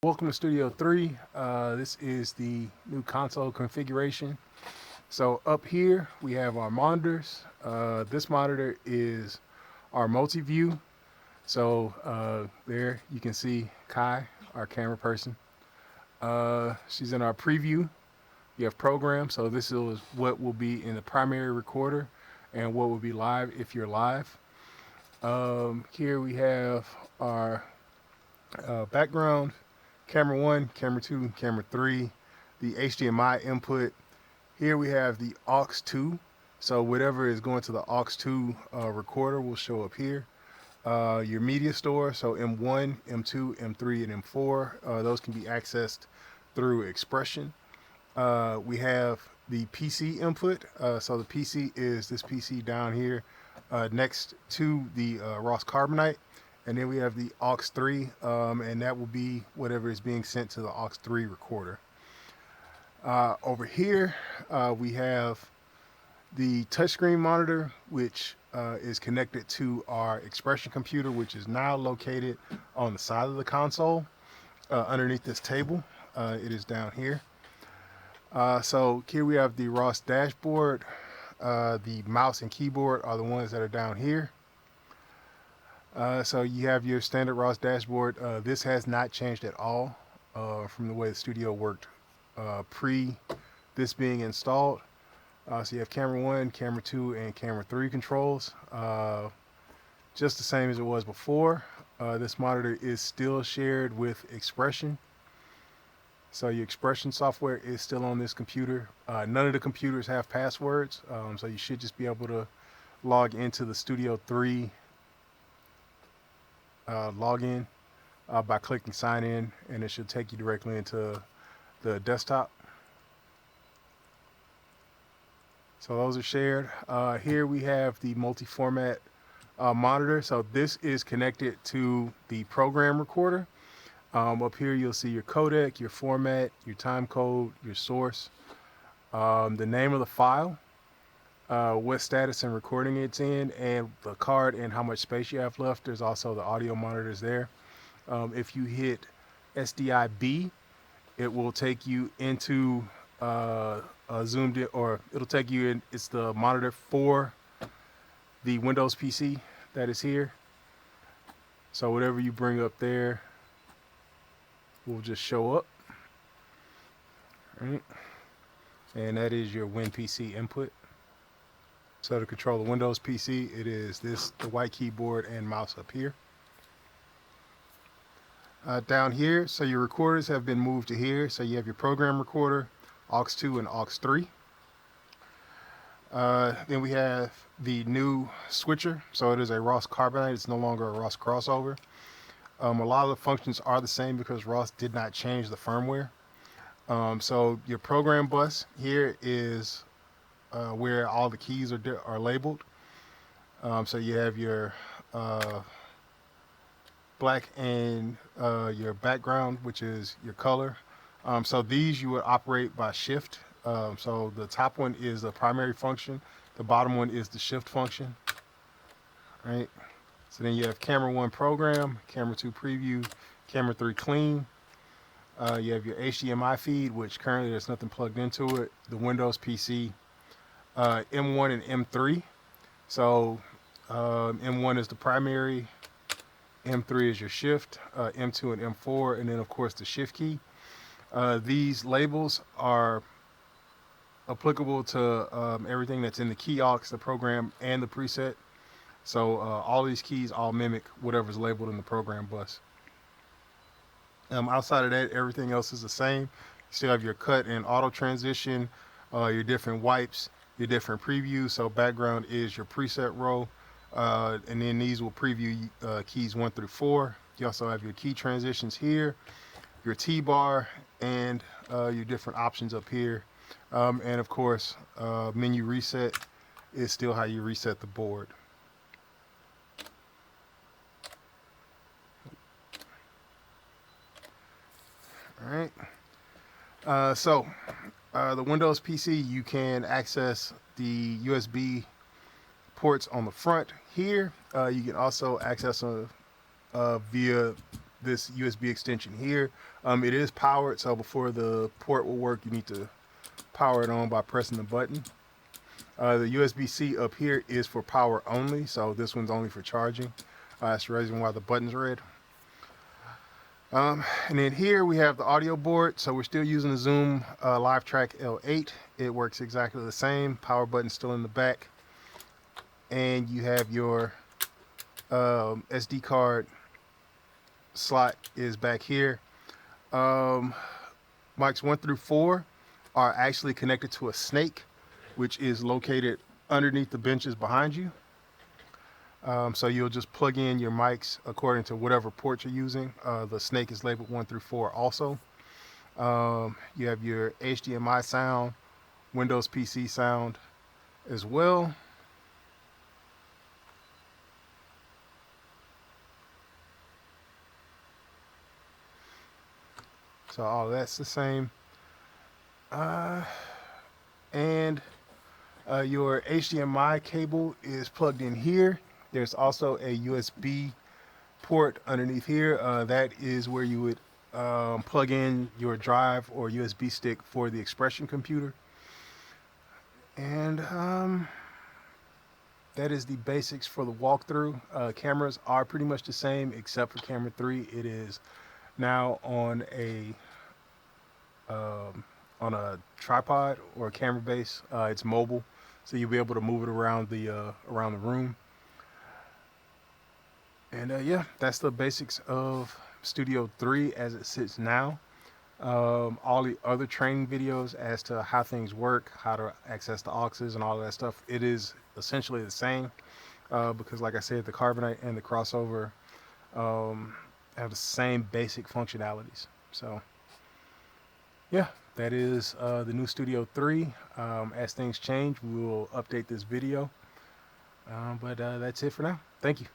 Welcome to Studio 3. This is the new console configuration. So up here we have our monitors. This monitor is our multi-view. So there you can see Kai, our camera person. She's in our preview. You have program. So this is what will be in the primary recorder and what will be live if you're live. Here we have our background, camera 1, camera 2, camera 3, the HDMI input. Here we have the aux 2. So whatever is going to the aux 2 recorder will show up here. Your media store, so M1, M2, M3, and M4, those can be accessed through Expression. We have the PC input. So the PC is this PC down here next to the Ross Carbonite. And then we have the aux 3, and that will be whatever is being sent to the aux 3 recorder. Over here, we have the touchscreen monitor, which is connected to our Expression computer, which is now located on the side of the console underneath this table. It is down here. So here we have the Ross dashboard. The mouse and keyboard are the ones that are down here. So you have your standard Ross dashboard. This has not changed at all from the way the studio worked pre this being installed. So you have camera 1, camera 2, and camera 3 controls. Just the same as it was before. This monitor is still shared with Expression. So your Expression software is still on this computer. None of the computers have passwords, so you should just be able to log into the Studio 3 login by clicking sign in, and it should take you directly into the desktop. So those are shared. Here we have the multi-format monitor. So this is connected to the program recorder. Up here you'll see your codec, your format, your time code, your source, the name of the file, what status and recording it's in, and the card and how much space you have left. There's also the audio monitors there. If you hit SDI-B, it will take you into zoomed in, or it'll take you in. It's the monitor for the Windows PC that is here. So whatever you bring up there will just show up. Right? And that is your WinPC input. So to control the Windows PC, it is the white keyboard and mouse up here. Down here, so your recorders have been moved to here. So you have your program recorder, aux 2 and aux 3. Then we have the new switcher. So it is a Ross Carbonite. It's no longer a Ross crossover. A lot of the functions are the same because Ross did not change the firmware. So your program bus here is where all the keys are labeled. So you have your black and your background, which is your color. So these you would operate by shift. So the top one is the primary function. The bottom one is the shift function. Right. So then you have camera 1 program, camera 2 preview, camera 3 clean. You have your HDMI feed, which currently there's nothing plugged into it. The Windows PC, M1 and M3. So M1 is the primary, M3 is your shift, M2 and M4, and then of course the shift key. These labels are applicable to everything that's in the key aux, the program, and the preset. So all these keys all mimic whatever's labeled in the program bus. Outside of that, everything else is the same. You still have your cut and auto transition, your different wipes, your different previews. So background is your preset row, and then these will preview keys 1 through 4. You also have your key transitions here, your T-bar, and your different options up here. And of course, menu reset is still how you reset the board. All right. So the Windows PC, you can access the USB ports on the front here. You can also access them via this USB extension here. It is powered, so before the port will work, you need to power it on by pressing the button. The USB-C up here is for power only, so this one's only for charging. That's the reason why the button's red. And then here we have the audio board. So we're still using the Zoom LiveTrack L8. It works exactly the same. Power button still in the back. And you have your SD card slot is back here. Mics 1 through 4 are actually connected to a snake, which is located underneath the benches behind you. So you'll just plug in your mics according to whatever port you're using. The snake is labeled 1 through 4 also. You have your HDMI sound, Windows PC sound as well. So all that's the same. And your HDMI cable is plugged in here. There's also a USB port underneath here. That is where you would plug in your drive or USB stick for the Expression computer. And that is the basics for the walkthrough. Cameras are pretty much the same except for camera 3. It is now on a tripod or a camera base. It's mobile, so you'll be able to move it around the room. And yeah, that's the basics of Studio 3 as it sits now. All the other training videos as to how things work, how to access the auxes and all of that stuff, it is essentially the same, because like I said, the Carbonite and the Crossover have the same basic functionalities. So yeah, that is the new Studio 3. As things change, we will update this video. But that's it for now. Thank you.